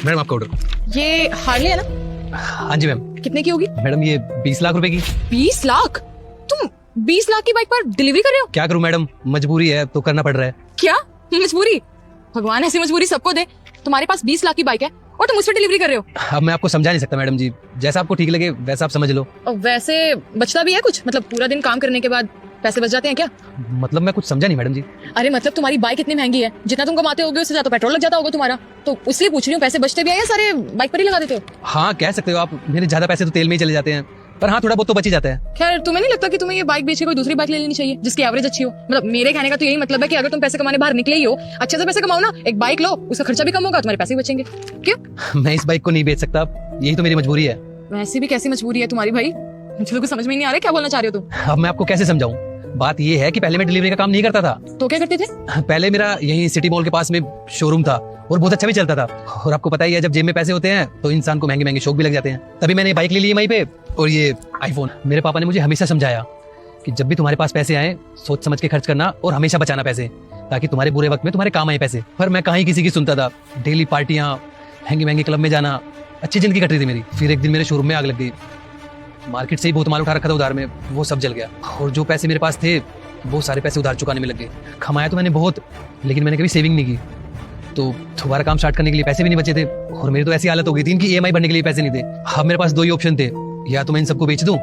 Madam आपका order. ये Harley है ना? हाँ जी मैम। कितने की होगी? मैडम ये 20 लाख रुपए की। 20 लाख? तुम 20 लाख की बाइक पर डिलीवरी कर रहे हो? क्या करूं मैडम, मजबूरी है तो करना पड़ रहा है। क्या मजबूरी? भगवान ऐसी मजबूरी सबको दे। तुम्हारे पास 20 लाख की बाइक है और तुम उससे डिलीवरी कर रहे हो। अब मैं आपको समझा नहीं सकता मैडम जी, जैसा आपको ठीक लगे वैसा आप समझ लो। और वैसे बचता भी है कुछ? मतलब पूरा दिन काम करने के बाद पैसे बच जाते हैं क्या? मतलब मैं कुछ समझा नहीं मैडम जी। अरे मतलब तुम्हारी बाइक इतनी महंगी है, जितना तुम कमाते होगे उससे ज्यादा पेट्रोल लग जाता होगा तुम्हारा, तो इसलिए पूछ रही हूँ पैसे बचते भी है या सारे बाइक पर ही लगा देते हो? हाँ कह सकते हो आप, मेरे ज्यादा पैसे तो तेल में ही चले जाते हैं, पर हाँ थोड़ा बहुत तो बच ही जाता है। खैर तुम्हें नहीं लगता कि तुम्हें ये बाइक बेच के कोई दूसरी बाइक ले लेनी चाहिए जिसकी एवरेज अच्छी हो? मतलब मेरे कहने का तो यही मतलब है कि अगर तुम पैसे कमाने बाहर निकले ही हो, अच्छे से पैसे कमाओ ना, एक बाइक लो, उसका खर्चा भी कम होगा, तुम्हारे पैसे भी बचेंगे। क्यों? मैं इस बाइक को नहीं बेच सकता, यही तो मेरी मजबूरी है। वैसे भी कैसी मजबूरी है तुम्हारी भाई? मुझे तो कुछ समझ में नहीं आ रहा क्या बोलना चाह रहे हो तुम। अब मैं आपको कैसे समझाऊं? बात ये है कि पहले मैं डिलीवरी का काम नहीं करता था। तो क्या करते थे? पहले मेरा यही सिटी मॉल के पास में शोरूम था और बहुत अच्छा भी चलता था। और आपको पता ही है जब जेब में पैसे होते हैं तो इंसान को महंगे महंगे शौक भी लग जाते हैं। तभी मैंने बाइक ले ली EMI पे और ये आईफोन। मेरे पापा ने मुझे हमेशा समझाया कि जब भी तुम्हारे पास पैसे आए सोच समझ के खर्च करना और हमेशा बचाना पैसे, ताकि तुम्हारे बुरे वक्त में तुम्हारे काम आए पैसे। पर मैं कहीं किसी की सुनता था। डेली पार्टियां, महंगे महंगे क्लब में जाना, अच्छी जिंदगी कट रही थी मेरी। फिर एक दिन मेरे शोरूम में आग लग गई। मार्केट से ही बहुत माल उठा रखा था उधार में, वो सब जल गया। और जो पैसे मेरे पास थे वो सारे पैसे उधार चुकाने में लग गए। कमाया तो मैंने बहुत, लेकिन मैंने कभी सेविंग नहीं की, तो दोबारा काम स्टार्ट करने के लिए पैसे भी नहीं बचे थे। और मेरी तो ऐसी हालत हो गई थी, इनकी EMI भरने के लिए पैसे नहीं थे। अब मेरे पास दो ही ऑप्शन थे, या तो मैं इन सबको बेच दूं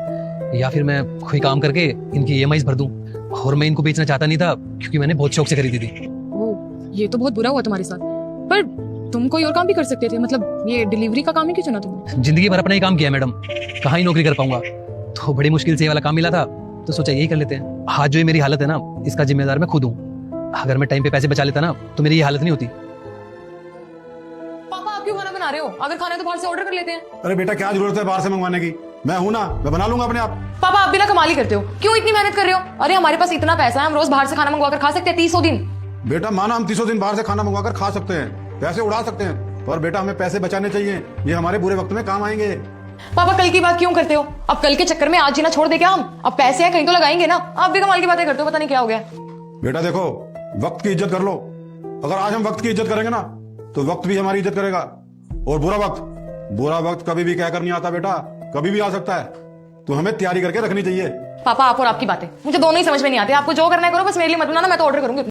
या फिर मैं कोई काम करके इनकी EMI भर दूं। और मैं इनको बेचना चाहता नहीं था क्योंकि मैंने बहुत शौक से खरीदी थी। ओह, ये तो बहुत बुरा हुआ तुम्हारे साथ। पर तुम कोई और काम भी कर सकते थे, मतलब ये डिलीवरी का काम ही क्यों चुना तुमने? जिंदगी भर अपना ही काम किया मैडम, कहाँ ही नौकरी कर पाऊंगा। तो बड़ी मुश्किल से ये वाला काम मिला था तो सोचा यही कर लेते हैं। आज जो ये मेरी हालत है ना, इसका जिम्मेदार मैं खुद हूँ। अगर मैं टाइम पे पैसे बचा लेता ना तो मेरी ये हालत नहीं होती। पापा आप क्यों खाना बना रहे हो? अगर खाना है तो बाहर से ऑर्डर कर लेते हैं। अरे बेटा क्या जरूरत है बाहर से मंगवाने की, मैं हूं ना, मैं बना लूंगा अपने आप। पापा आप भी ना कमाल ही करते हो, क्यों इतनी मेहनत कर रहे हो? अरे हमारे पास इतना पैसा है, हम रोज बाहर से खाना मंगवा कर खा सकते हैं 30 दिन। बेटा माना हम 30 दिन बाहर से खाना मंगवा कर खा सकते हैं, पैसे उड़ा सकते हैं, पर बेटा हमें पैसे बचाने चाहिए, ये हमारे बुरे वक्त में काम आएंगे। पापा कल की बात क्यों करते हो? अब कल के चक्कर में आज जीना छोड़ दे क्या हम? अब पैसे हैं कहीं तो लगाएंगे ना। आप भी कमाल की बातें करते हो, पता नहीं क्या हो गया। बेटा देखो, वक्त की इज्जत कर लो। अगर आज हम वक्त की इज्जत करेंगे ना तो वक्त भी हमारी इज्जत करेगा। और बुरा वक्त कभी भी कहकर नहीं आता बेटा, कभी भी आ सकता है, तो हमें तैयारी करके रखनी चाहिए। पापा आप और आपकी बातें मुझे दोनों ही समझ में नहीं आते। आपको जो करना है करो, बस मेरे लिए मत बनाना, मैं तो ऑर्डर करूंगी।